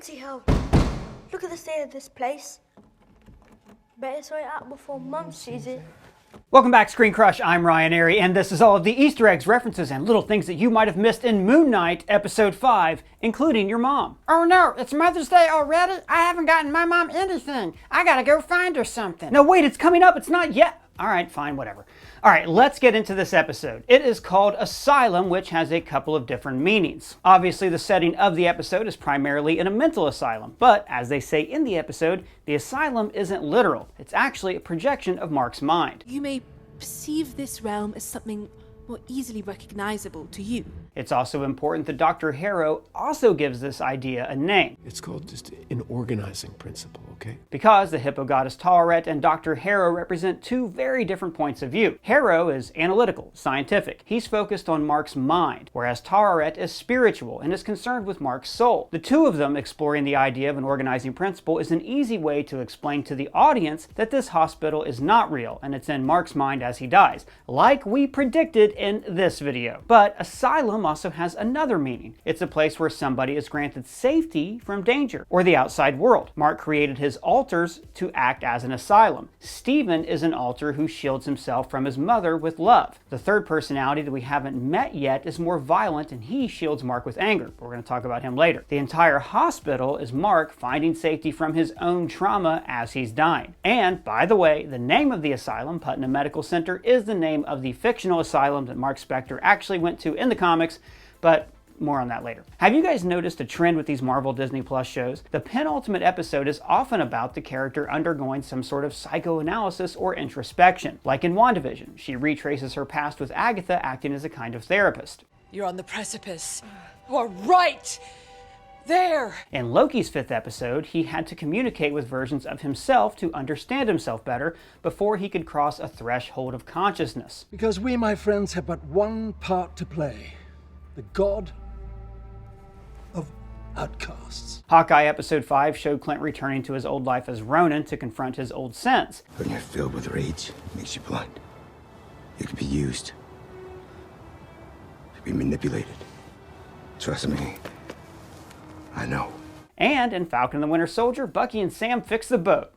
Bloody hell. Look at the state of this place. Better sort it out before Mum sees it. Welcome back, ScreenCrush. I'm Ryan Airy, and this is all of the Easter eggs, references, and little things that you might have missed in Moon Knight Episode 5, including your mom. Oh no, it's Mother's Day already? I haven't gotten my mom anything. I gotta go find her something. No, wait, it's coming up. It's not yet. All right, fine, whatever. All right, let's get into this episode. It is called Asylum, which has a couple of different meanings. Obviously, the setting of the episode is primarily in a mental asylum, but as they say in the episode, the asylum isn't literal. It's actually a projection of Mark's mind. You may perceive this realm as something more easily recognizable to you. It's also important that Dr. Harrow also gives this idea a name. It's called just an organizing principle, okay? Because the Hippo goddess Taweret and Dr. Harrow represent two very different points of view. Harrow is analytical, scientific. He's focused on Mark's mind, whereas Taweret is spiritual and is concerned with Mark's soul. The two of them exploring the idea of an organizing principle is an easy way to explain to the audience that this hospital is not real and it's in Mark's mind as he dies, like we predicted in this video. But Asylum also has another meaning. It's a place where somebody is granted safety from danger or the outside world. Mark created his altars to act as an asylum. Stephen is an altar who shields himself from his mother with love. The third personality that we haven't met yet is more violent, and he shields Mark with anger. We're going to talk about him later. The entire hospital is Mark finding safety from his own trauma as he's dying. And by the way, the name of the asylum, Putnam Medical Center, is the name of the fictional asylum that Marc Spector actually went to in the comics, but more on that later. Have you guys noticed a trend with these Marvel Disney Plus shows? The penultimate episode is often about the character undergoing some sort of psychoanalysis or introspection. Like in WandaVision, she retraces her past with Agatha acting as a kind of therapist. You're on the precipice. You are right there. In Loki's 5th episode, he had to communicate with versions of himself to understand himself better before he could cross a threshold of consciousness. Because we, my friends, have but one part to play. The god of outcasts. Hawkeye Episode 5 showed Clint returning to his old life as Ronin to confront his old sins. When you're filled with rage, it makes you blind. You can be used. To be manipulated. Trust me. I know. And in Falcon and the Winter Soldier, Bucky and Sam fix the boat.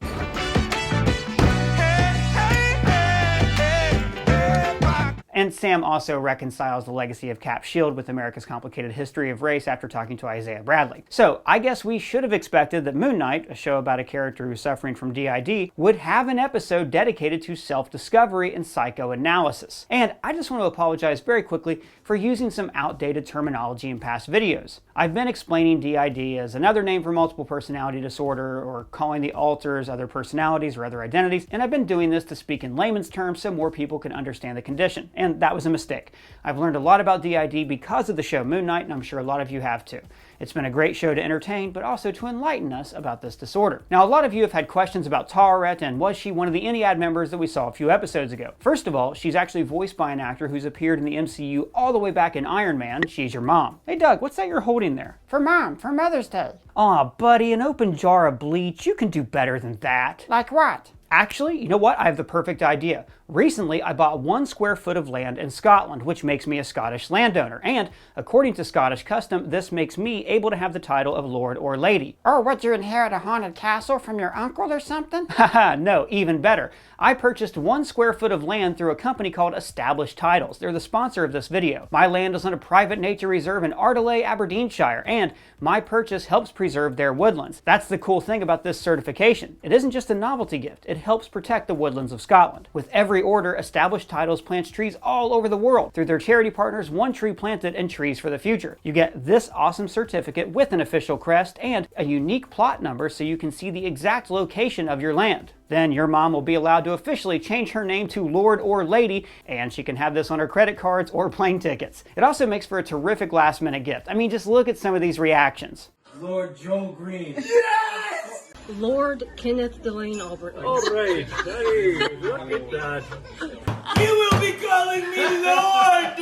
And Sam also reconciles the legacy of Cap's shield with America's complicated history of race after talking to Isaiah Bradley. So I guess we should have expected that Moon Knight, a show about a character who's suffering from DID, would have an episode dedicated to self-discovery and psychoanalysis. And I just want to apologize very quickly for using some outdated terminology in past videos. I've been explaining DID as another name for multiple personality disorder, or calling the alters other personalities or other identities, and I've been doing this to speak in layman's terms so more people can understand the condition. And that was a mistake. I've learned a lot about DID because of the show Moon Knight, and I'm sure a lot of you have too. It's been a great show to entertain, but also to enlighten us about this disorder. Now, a lot of you have had questions about Taweret, and was she one of the Ennead members that we saw a few episodes ago? First of all, she's actually voiced by an actor who's appeared in the MCU all the way back in Iron Man. She's your mom. Hey Doug, what's that you're holding there? For Mom, for Mother's Day. Aw, buddy, an open jar of bleach. You can do better than that. Like what? Actually, you know what? I have the perfect idea. Recently, I bought 1 square foot of land in Scotland, which makes me a Scottish landowner. And according to Scottish custom, this makes me able to have the title of Lord or Lady. Oh, would you inherit a haunted castle from your uncle or something? Haha, no, even better. I purchased 1 square foot of land through a company called Established Titles. They're the sponsor of this video. My land is on a private nature reserve in Ardelay, Aberdeenshire, and my purchase helps preserve their woodlands. That's the cool thing about this certification. It isn't just a novelty gift. It helps protect the woodlands of Scotland. With every order, Established Titles plants trees all over the world. Through their charity partners, One Tree Planted and Trees for the Future. You get this awesome certificate with an official crest and a unique plot number so you can see the exact location of your land. Then your mom will be allowed to officially change her name to Lord or Lady, and she can have this on her credit cards or plane tickets. It also makes for a terrific last-minute gift. I mean, just look at some of these reactions. Lord Joe Green. Yes! Lord Kenneth Delane Albert. All right. Hey, look at that. You will be calling me Lord!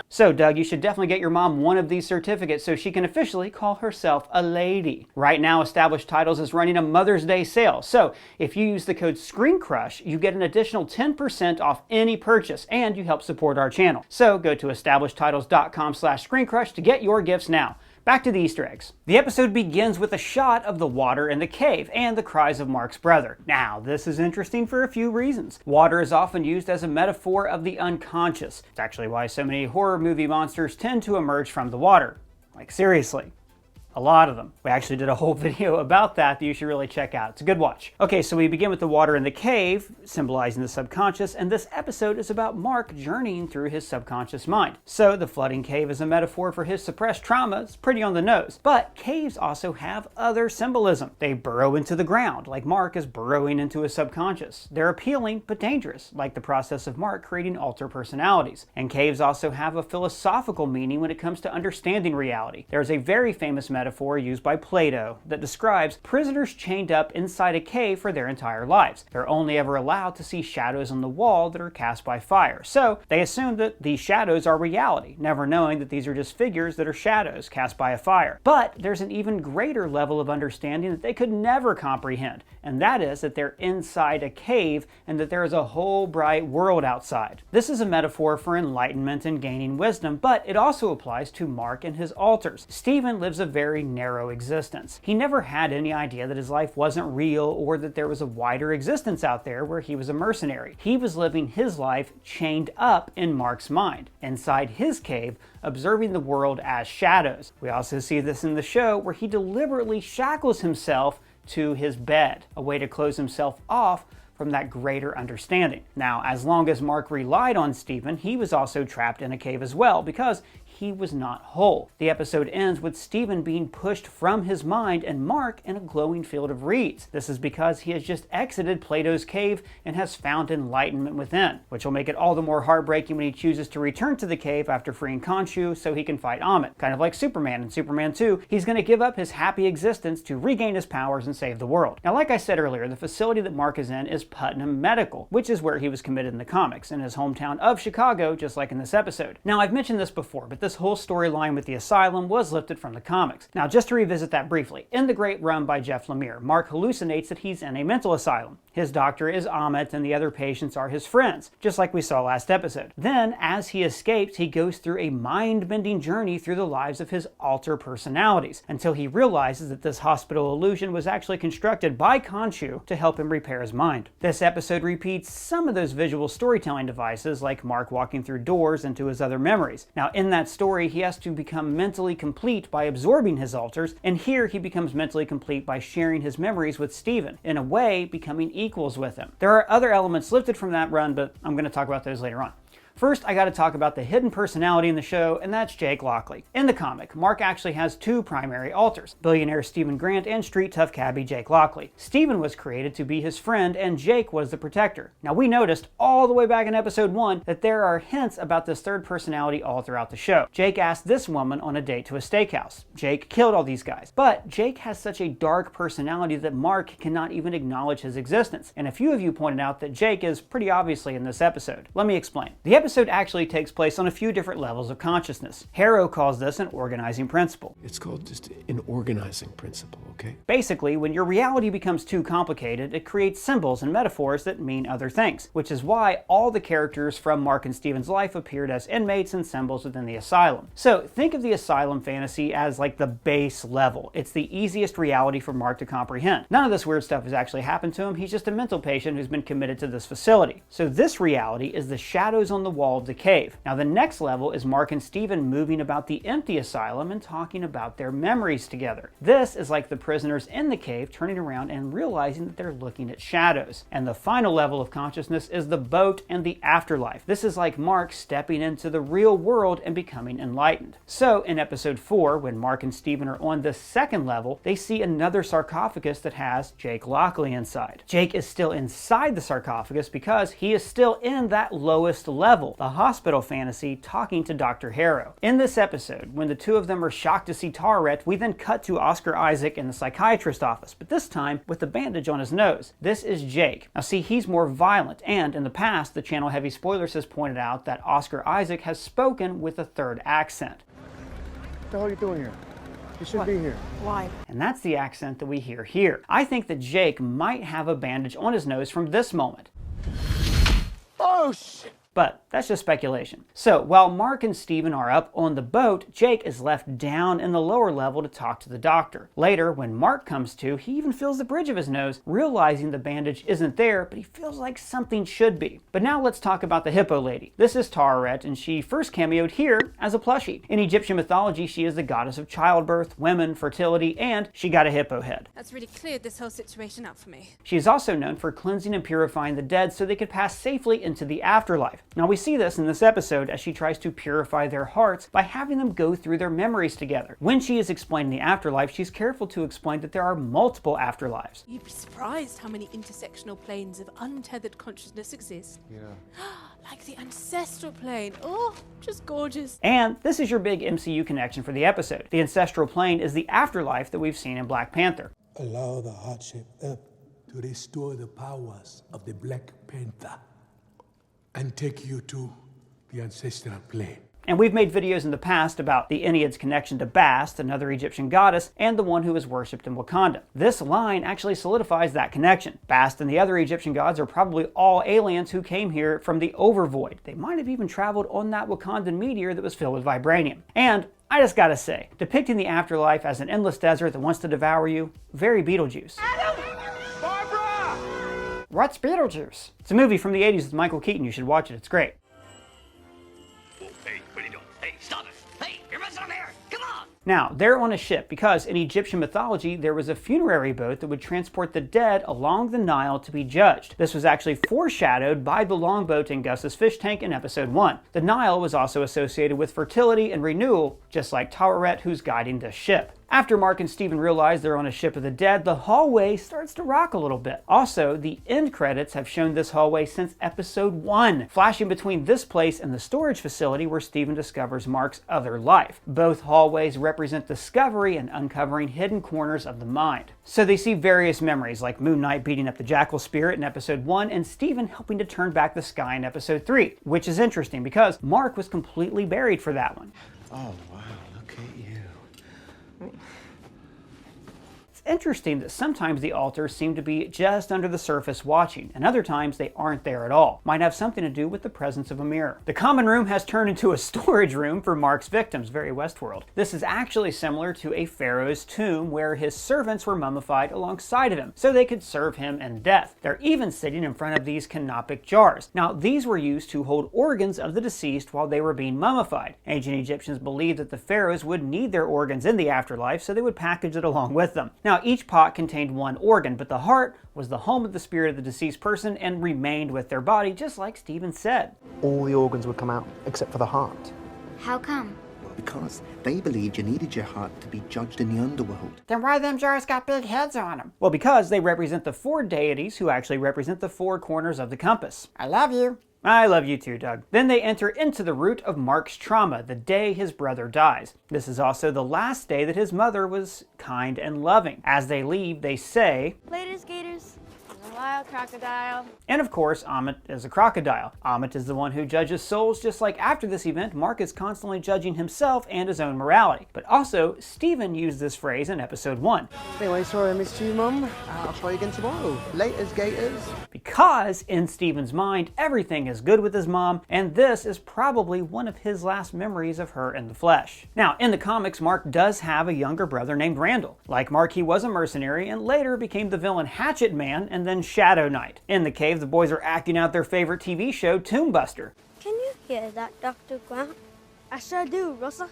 So, Doug, you should definitely get your mom one of these certificates so she can officially call herself a lady. Right now, Established Titles is running a Mother's Day sale. So, if you use the code ScreenCrush, you get an additional 10% off any purchase, and you help support our channel. So, go to establishedtitles.com/ScreenCrush to get your gifts now. Back to the Easter eggs. The episode begins with a shot of the water in the cave and the cries of Mark's brother. Now, this is interesting for a few reasons. Water is often used as a metaphor of the unconscious. It's actually why so many horror movie monsters tend to emerge from the water. Like, seriously. A lot of them. We actually did a whole video about that you should really check out. It's a good watch. Okay, so we begin with the water in the cave, symbolizing the subconscious, and this episode is about Mark journeying through his subconscious mind. So the flooding cave is a metaphor for his suppressed trauma. It's pretty on the nose. But caves also have other symbolism. They burrow into the ground, like Mark is burrowing into his subconscious. They're appealing, but dangerous, like the process of Mark creating alter personalities. And caves also have a philosophical meaning when it comes to understanding reality. There's a very famous metaphor used by Plato that describes prisoners chained up inside a cave for their entire lives. They're only ever allowed to see shadows on the wall that are cast by fire. So they assume that these shadows are reality, never knowing that these are just figures that are shadows cast by a fire. But there's an even greater level of understanding that they could never comprehend, and that is that they're inside a cave and that there is a whole bright world outside. This is a metaphor for enlightenment and gaining wisdom, but it also applies to Mark and his alters. Stephen lives a very narrow existence. He never had any idea that his life wasn't real or that there was a wider existence out there where he was a mercenary. He was living his life chained up in Mark's mind, inside his cave, observing the world as shadows. We also see this in the show where he deliberately shackles himself to his bed, a way to close himself off from that greater understanding. Now, as long as Mark relied on Stephen, he was also trapped in a cave as well because he was not whole. The episode ends with Stephen being pushed from his mind and Mark in a glowing field of reeds. This is because he has just exited Plato's cave and has found enlightenment within, which will make it all the more heartbreaking when he chooses to return to the cave after freeing Khonshu so he can fight Amit. Kind of like Superman in Superman 2, he's going to give up his happy existence to regain his powers and save the world. Now, like I said earlier, the facility that Mark is in is Putnam Medical, which is where he was committed in the comics, in his hometown of Chicago, just like in this episode. Now, I've mentioned this before, but this whole storyline with the Asylum was lifted from the comics. Now, just to revisit that briefly, in the great run by Jeff Lemire, Mark hallucinates that he's in a mental asylum. His doctor is Amit and the other patients are his friends, just like we saw last episode. Then, as he escapes, he goes through a mind-bending journey through the lives of his alter personalities, until he realizes that this hospital illusion was actually constructed by Khonshu to help him repair his mind. This episode repeats some of those visual storytelling devices, like Mark walking through doors into his other memories. Now, in that story, he has to become mentally complete by absorbing his alters, and here he becomes mentally complete by sharing his memories with Stephen, in a way becoming equals with him. There are other elements lifted from that run, but I'm going to talk about those later on. First, I got to talk about the hidden personality in the show, and that's Jake Lockley. In the comic, Mark actually has two primary alters, billionaire Stephen Grant and street tough cabbie Jake Lockley. Stephen was created to be his friend, and Jake was the protector. Now, we noticed all the way back in episode 1 that there are hints about this third personality all throughout the show. Jake asked this woman on a date to a steakhouse. Jake killed all these guys. But Jake has such a dark personality that Mark cannot even acknowledge his existence. And a few of you pointed out that Jake is pretty obviously in this episode. Let me explain. The episode actually takes place on a few different levels of consciousness. Harrow calls this an organizing principle. It's called just an organizing principle, okay? Basically, when your reality becomes too complicated, it creates symbols and metaphors that mean other things, which is why all the characters from Mark and Stephen's life appeared as inmates and symbols within the Asylum. So think of the Asylum fantasy as like the base level. It's the easiest reality for Mark to comprehend. None of this weird stuff has actually happened to him. He's just a mental patient who's been committed to this facility. So this reality is the shadows on the wall of the cave. Now the next level is Mark and Stephen moving about the empty asylum and talking about their memories together. This is like the prisoners in the cave turning around and realizing that they're looking at shadows. And the final level of consciousness is the boat and the afterlife. This is like Mark stepping into the real world and becoming enlightened. So in episode 4, when Mark and Stephen are on the second level, they see another sarcophagus that has Jake Lockley inside. Jake is still inside the sarcophagus because he is still in that lowest level, the hospital fantasy, talking to Dr. Harrow. In this episode, when the two of them are shocked to see Taweret, we then cut to Oscar Isaac in the psychiatrist's office, but this time with a bandage on his nose. This is Jake. Now see, he's more violent, and in the past, the channel Heavy Spoilers has pointed out that Oscar Isaac has spoken with a third accent. What the hell are you doing here? You should be here. Why? And that's the accent that we hear here. I think that Jake might have a bandage on his nose from this moment. Oh, shit! But that's just speculation. So while Mark and Steven are up on the boat, Jake is left down in the lower level to talk to the doctor. Later, when Mark comes to, he even feels the bridge of his nose, realizing the bandage isn't there, but he feels like something should be. But now let's talk about the Hippo Lady. This is Tawaret, and she first cameoed here as a plushie. In Egyptian mythology, she is the goddess of childbirth, women, fertility, and she got a hippo head. That's really cleared this whole situation up for me. She is also known for cleansing and purifying the dead so they could pass safely into the afterlife. Now we see this in this episode as she tries to purify their hearts by having them go through their memories together. When she is explaining the afterlife, she's careful to explain that there are multiple afterlives. You'd be surprised how many intersectional planes of untethered consciousness exist. Yeah. Like the ancestral plane. Oh, just gorgeous. And this is your big MCU connection for the episode. The ancestral plane is the afterlife that we've seen in Black Panther. Allow the hardship up to restore the powers of the Black Panther and take you to the ancestral plane. And we've made videos in the past about the Ennead's connection to Bast, another Egyptian goddess, and the one who is worshipped in Wakanda. This line actually solidifies that connection. Bast and the other Egyptian gods are probably all aliens who came here from the Overvoid. They might have even traveled on that Wakandan meteor that was filled with vibranium. And I just gotta say, depicting the afterlife as an endless desert that wants to devour you, very Beetlejuice. Barbara! What's Beetlejuice? It's a movie from the 80s with Michael Keaton. You should watch it. It's great. Hey, what are you doing? Hey, stop it. Hey, you're messing up here. Come on. Now, they're on a ship because in Egyptian mythology, there was a funerary boat that would transport the dead along the Nile to be judged. This was actually foreshadowed by the longboat in Gus's fish tank in episode 1. The Nile was also associated with fertility and renewal, just like Tawaret, who's guiding this ship. After Mark and Steven realize they're on a ship of the dead, the hallway starts to rock a little bit. Also, the end credits have shown this hallway since episode 1, flashing between this place and the storage facility where Steven discovers Mark's other life. Both hallways represent discovery and uncovering hidden corners of the mind. So they see various memories, like Moon Knight beating up the Jackal Spirit in episode 1 and Steven helping to turn back the sky in episode 3, which is interesting because Mark was completely buried for that one. Oh, wow, look at you. It's interesting that sometimes the altars seem to be just under the surface watching, and other times they aren't there at all. Might have something to do with the presence of a mirror. The common room has turned into a storage room for Mark's victims, very Westworld. This is actually similar to a pharaoh's tomb where his servants were mummified alongside of him, so they could serve him in death. They're even sitting in front of these canopic jars. Now, these were used to hold organs of the deceased while they were being mummified. Ancient Egyptians believed that the pharaohs would need their organs in the afterlife, so they would package it along with them. Now, each pot contained one organ, but the heart was the home of the spirit of the deceased person and remained with their body, just like Steven said. All the organs would come out, except for the heart. How come? Well, because they believed you needed your heart to be judged in the underworld. Then why them jars got big heads on them? Well, because they represent the 4 deities who actually represent the 4 corners of the compass. I love you. I love you too, Doug. Then they enter into the root of Mark's trauma, the day his brother dies. This is also the last day that his mother was kind and loving. As they leave, they say, Laters, Gators. Wild crocodile. And of course, Amit is a crocodile. Amit is the one who judges souls, just like after this event, Mark is constantly judging himself and his own morality. But also, Steven used this phrase in episode 1. Anyway, sorry I missed you, Mum. I'll try again tomorrow. Laters, Gators. Because in Steven's mind, everything is good with his mom, and this is probably one of his last memories of her in the flesh. Now, in the comics, Mark does have a younger brother named Randall. Like Mark, he was a mercenary and later became the villain Hatchet Man and then Shadow Knight. In the cave, the boys are acting out their favorite TV show, Tomb Buster. Can you hear that, Dr. Grant? I sure do, Rosa.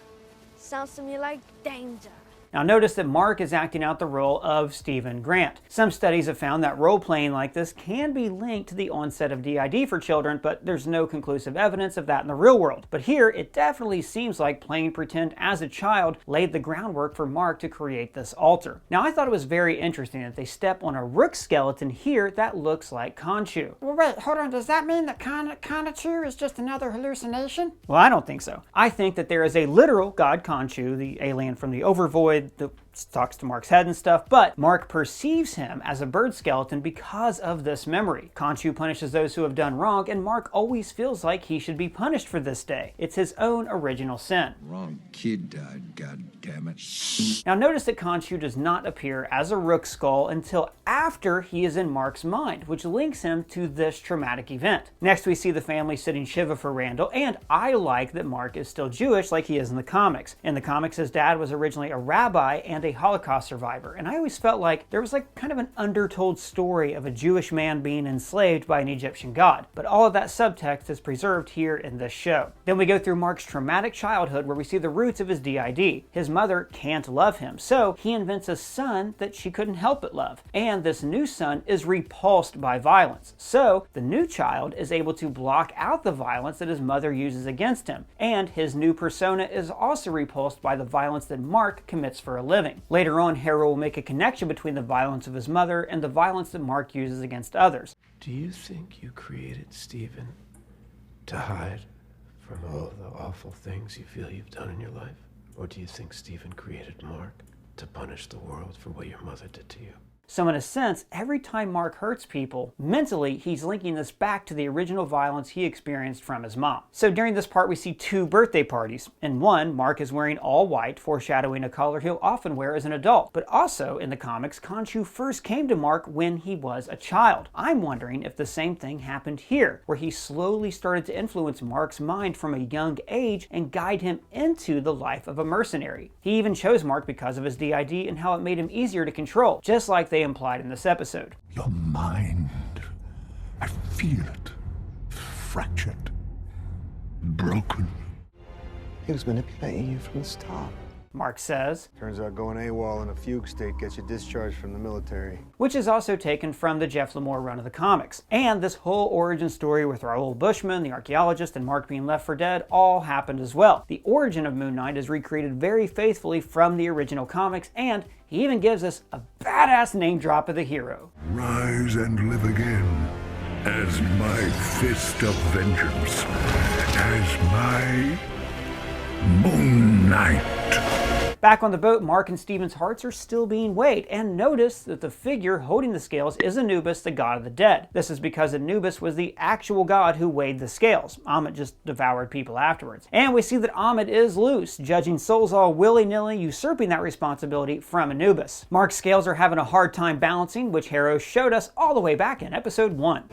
Sounds to me like danger. Now notice that Mark is acting out the role of Stephen Grant. Some studies have found that role-playing like this can be linked to the onset of DID for children, but there's no conclusive evidence of that in the real world. But here, it definitely seems like playing pretend as a child laid the groundwork for Mark to create this altar. Now I thought it was very interesting that they step on a rook skeleton here that looks like Khonshu. Well, wait, hold on. Does that mean that Khonshu is just another hallucination? Well, I don't think so. I think that there is a literal god Khonshu, the alien from the Overvoid, android that talks to Mark's head and stuff, but Mark perceives him as a bird skeleton because of this memory. Khonshu punishes those who have done wrong, and Mark always feels like he should be punished for this day. It's his own original sin. Wrong kid died, god damn it. Now notice that Khonshu does not appear as a rook skull until after he is in Mark's mind, which links him to this traumatic event. Next we see the family sitting Shiva for Randall, and I like that Mark is still Jewish like he is in the comics. In the comics, his dad was originally a rabbi and a Holocaust survivor, and I always felt like there was like kind of an undertold story of a Jewish man being enslaved by an Egyptian god, but all of that subtext is preserved here in this show. Then we go through Mark's traumatic childhood where we see the roots of his DID. His mother can't love him, so he invents a son that she couldn't help but love, and this new son is repulsed by violence, so the new child is able to block out the violence that his mother uses against him, and his new persona is also repulsed by the violence that Mark commits for a living. Later on, Harrow will make a connection between the violence of his mother and the violence that Mark uses against others. Do you think you created Stephen to hide from all the awful things you feel you've done in your life? Or do you think Stephen created Mark to punish the world for what your mother did to you? So in a sense, every time Mark hurts people, mentally he's linking this back to the original violence he experienced from his mom. So during this part we see two birthday parties. In one, Mark is wearing all white, foreshadowing a color he'll often wear as an adult. But also in the comics, Khonshu first came to Mark when he was a child. I'm wondering if the same thing happened here, where he slowly started to influence Mark's mind from a young age and guide him into the life of a mercenary. He even chose Mark because of his DID and how it made him easier to control, just like they implied in this episode. Your mind, I feel it. Fractured. Broken. He was manipulating you from the start. Mark says. Turns out going AWOL in a fugue state gets you discharged from the military. Which is also taken from the Jeff Lemire run of the comics. And this whole origin story with Raoul Bushman, the archaeologist, and Mark being left for dead all happened as well. The origin of Moon Knight is recreated very faithfully from the original comics, and he even gives us a badass name drop of the hero. Rise and live again as my fist of vengeance, as my Moon Knight. Back on the boat, Mark and Stephen's hearts are still being weighed, and notice that the figure holding the scales is Anubis, the god of the dead. This is because Anubis was the actual god who weighed the scales. Ammit just devoured people afterwards. And we see that Ammit is loose, judging souls all willy-nilly, usurping that responsibility from Anubis. Mark's scales are having a hard time balancing, which Harrow showed us all the way back in episode 1.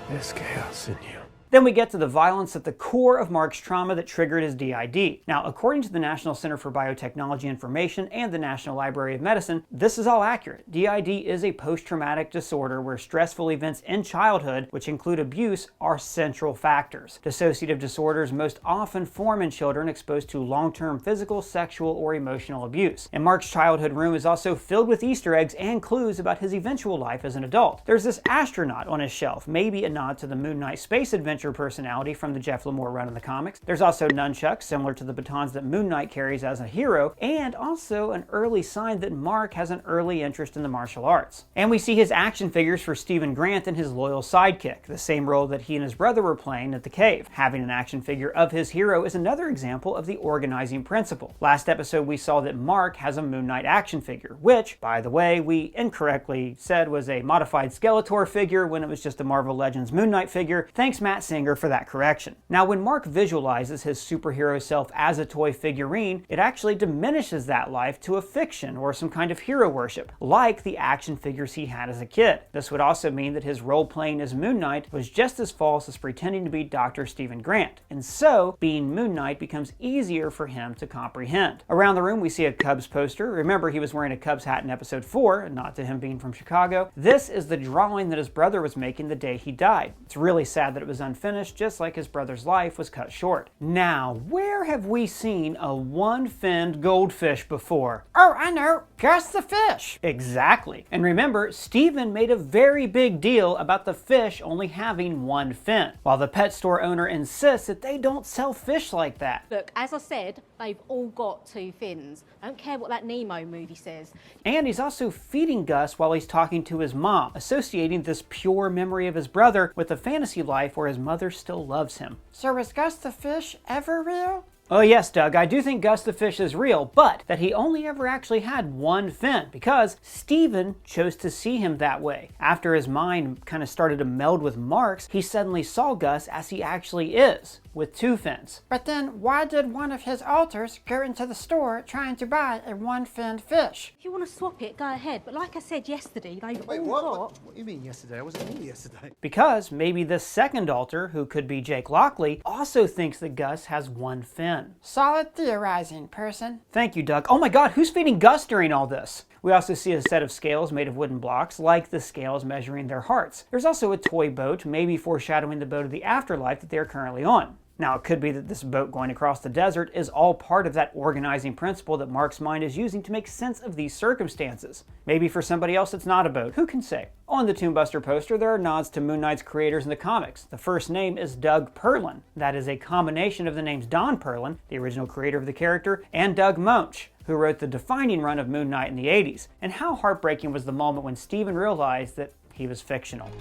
There's chaos in you. Then we get to the violence at the core of Mark's trauma that triggered his DID. Now, according to the National Center for Biotechnology Information and the National Library of Medicine, this is all accurate. DID is a post-traumatic disorder where stressful events in childhood, which include abuse, are central factors. Dissociative disorders most often form in children exposed to long-term physical, sexual, or emotional abuse. And Mark's childhood room is also filled with Easter eggs and clues about his eventual life as an adult. There's this astronaut on his shelf, maybe a nod to the Moon Knight space adventure personality from the Jeff Lemire run in the comics. There's also nunchucks, similar to the batons that Moon Knight carries as a hero, and also an early sign that Mark has an early interest in the martial arts. And we see his action figures for Stephen Grant and his loyal sidekick, the same role that he and his brother were playing at the cave. Having an action figure of his hero is another example of the organizing principle. Last episode we saw that Mark has a Moon Knight action figure, which, by the way, we incorrectly said was a modified Skeletor figure when it was just a Marvel Legends Moon Knight figure. Thanks, Matt Singer, for that correction. Now, when Mark visualizes his superhero self as a toy figurine, it actually diminishes that life to a fiction or some kind of hero worship, like the action figures he had as a kid. This would also mean that his role playing as Moon Knight was just as false as pretending to be Dr. Stephen Grant, and so being Moon Knight becomes easier for him to comprehend. Around the room we see a Cubs poster. Remember, he was wearing a Cubs hat in episode 4, not to him being from Chicago. This is the drawing that his brother was making the day he died. It's really sad that it was unfinished, just like his brother's life was cut short. Now, where have we seen a one-finned goldfish before? Oh, I know, Gus the fish. Exactly. And remember, Stephen made a very big deal about the fish only having one fin, while the pet store owner insists that they don't sell fish like that. Look, as I said, they've all got two fins. I don't care what that Nemo movie says. And he's also feeding Gus while he's talking to his mom, associating this pure memory of his brother with a fantasy life where his mother still loves him. So is Gus the fish ever real? Oh yes, Doug, I do think Gus the fish is real, but that he only ever actually had one fin, because Steven chose to see him that way. After his mind kind of started to meld with Mark's, he suddenly saw Gus as he actually is, with two fins. But then why did one of his alters go into the store trying to buy a one-finned fish? If you want to swap it, go ahead. But like I said yesterday, they've Wait, all what? got... What do you mean yesterday? I wasn't here yesterday. Because maybe this second alter, who could be Jake Lockley, also thinks that Gus has one fin. Solid theorizing, person. Thank you, Doug. Oh my god, who's feeding Gus during all this? We also see a set of scales made of wooden blocks, like the scales measuring their hearts. There's also a toy boat, maybe foreshadowing the boat of the afterlife that they are currently on. Now, it could be that this boat going across the desert is all part of that organizing principle that Mark's mind is using to make sense of these circumstances. Maybe for somebody else it's not a boat, who can say? On the Toonbuster poster, there are nods to Moon Knight's creators in the comics. The first name is Doug Perlin. That is a combination of the names Don Perlin, the original creator of the character, and Doug Moench, who wrote the defining run of Moon Knight in the 80s. And how heartbreaking was the moment when Steven realized that he was fictional.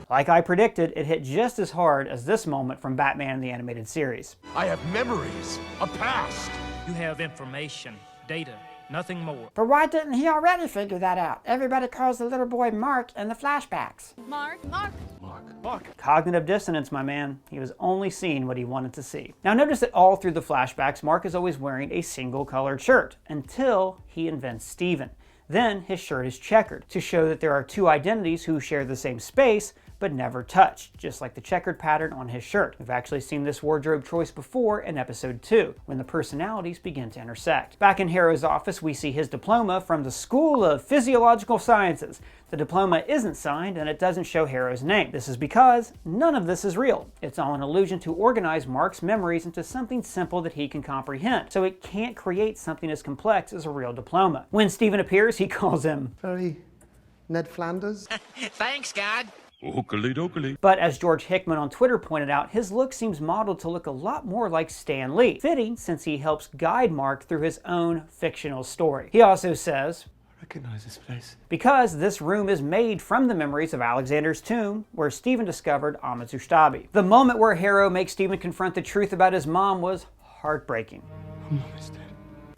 Like I predicted, it hit just as hard as this moment from Batman the Animated Series. I have memories, a past. You have information, data, nothing more. But why didn't he already figure that out? Everybody calls the little boy Mark in the flashbacks. Mark. Cognitive dissonance, my man. He was only seeing what he wanted to see. Now notice that all through the flashbacks, Mark is always wearing a single colored shirt, until he invents Steven. Then his shirt is checkered, to show that there are two identities who share the same space, but never touched, just like the checkered pattern on his shirt. We've actually seen this wardrobe choice before in episode 2, when the personalities begin to intersect. Back in Harrow's office, we see his diploma from the School of Physiological Sciences. The diploma isn't signed, and it doesn't show Harrow's name. This is because none of this is real. It's all an illusion to organize Mark's memories into something simple that he can comprehend, so it can't create something as complex as a real diploma. When Steven appears, he calls him Very Ned Flanders. Thanks, God. But as George Hickman on Twitter pointed out, his look seems modeled to look a lot more like Stan Lee, fitting since he helps guide Mark through his own fictional story. He also says, I recognize this place. Because this room is made from the memories of Alexander's tomb, where Steven discovered Amatsushitabi. The moment where Harrow makes Steven confront the truth about his mom was heartbreaking. My mom is dead.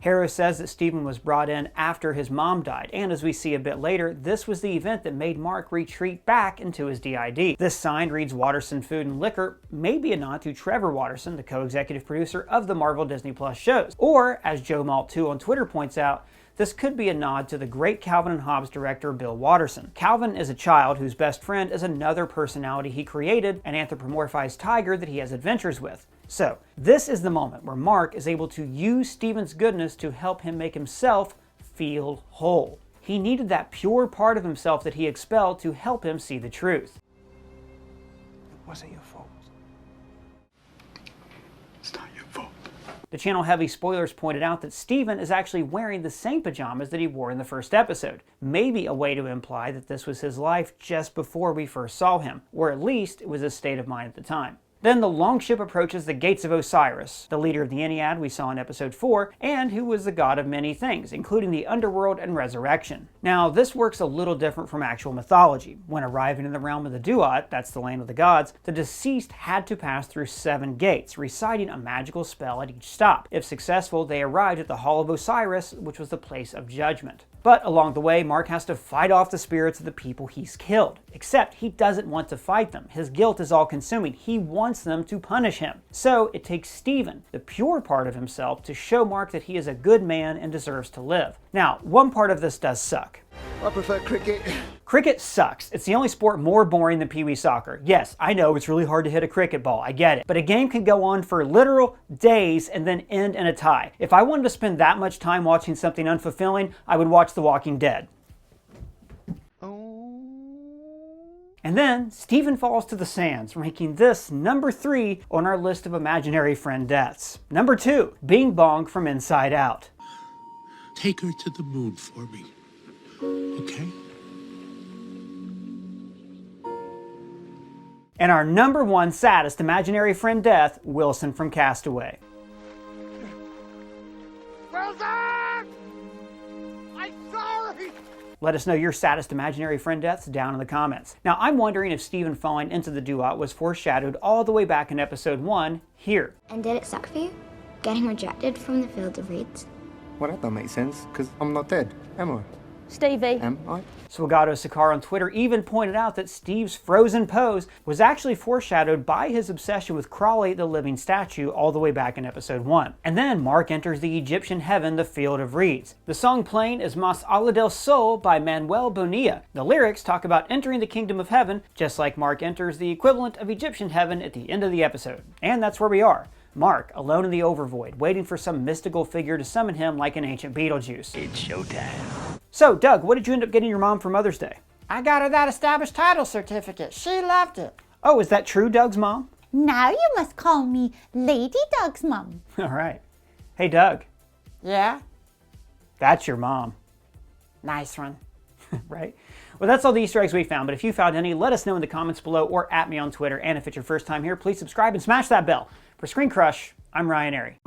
Harrow says that Steven was brought in after his mom died, and as we see a bit later, this was the event that made Mark retreat back into his DID. This sign reads Watterson Food and Liquor, maybe a nod to Trevor Watterson, the co-executive producer of the Marvel Disney Plus shows. Or, as Joe Malt2 on Twitter points out, this could be a nod to the great Calvin and Hobbes director Bill Watterson. Calvin is a child whose best friend is another personality he created, an anthropomorphized tiger that he has adventures with. So, this is the moment where Mark is able to use Steven's goodness to help him make himself feel whole. He needed that pure part of himself that he expelled to help him see the truth. It wasn't your fault. It's not your fault. The channel heavy spoilers pointed out that Steven is actually wearing the same pajamas that he wore in the first episode. Maybe a way to imply that this was his life just before we first saw him, or at least it was his state of mind at the time. Then the longship approaches the Gates of Osiris, the leader of the Ennead we saw in episode 4, and who was the god of many things, including the underworld and resurrection. Now, this works a little different from actual mythology. When arriving in the realm of the Duat, that's the land of the gods, the deceased had to pass through 7 gates, reciting a magical spell at each stop. If successful, they arrived at the Hall of Osiris, which was the place of judgment. But along the way, Mark has to fight off the spirits of the people he's killed. Except he doesn't want to fight them. His guilt is all-consuming. He wants them to punish him. So it takes Steven, the pure part of himself, to show Mark that he is a good man and deserves to live. Now, one part of this does suck. I prefer cricket. Cricket sucks. It's the only sport more boring than Pee Wee soccer. Yes, I know it's really hard to hit a cricket ball, I get it. But a game can go on for literal days and then end in a tie. If I wanted to spend that much time watching something unfulfilling, I would watch The Walking Dead. And then, Steven falls to the sands, ranking this number 3 on our list of imaginary friend deaths. Number 2, Bing Bong from Inside Out. Take her to the moon for me, okay? And our number 1 saddest imaginary friend death, Wilson from Castaway. Wilson! I'm sorry! Let us know your saddest imaginary friend deaths down in the comments. Now, I'm wondering if Stephen falling into the duat was foreshadowed all the way back in episode 1 here. And did it suck for you? Getting rejected from the Field of Reeds? Well, that don't make sense, because I'm not dead, am I? Stevie. Am I? Swagato Sakar on Twitter even pointed out that Steve's frozen pose was actually foreshadowed by his obsession with Crawley, the living statue, all the way back in episode 1. And then Mark enters the Egyptian heaven, the Field of Reeds. The song playing is Mas Ala del Sol by Manuel Bonilla. The lyrics talk about entering the kingdom of heaven, just like Mark enters the equivalent of Egyptian heaven at the end of the episode. And that's where we are. Mark, alone in the overvoid, waiting for some mystical figure to summon him like an ancient Beetlejuice. It's showtime. So, Doug, what did you end up getting your mom for Mother's Day? I got her that established title certificate. She loved it. Oh, is that true, Doug's mom? Now you must call me Lady Doug's mom. All right. Hey, Doug. Yeah? That's your mom. Nice one. Right? Well, that's all the Easter eggs we found, but if you found any, let us know in the comments below or at me on Twitter. And if it's your first time here, please subscribe and smash that bell. For ScreenCrush, I'm Ryan Airy.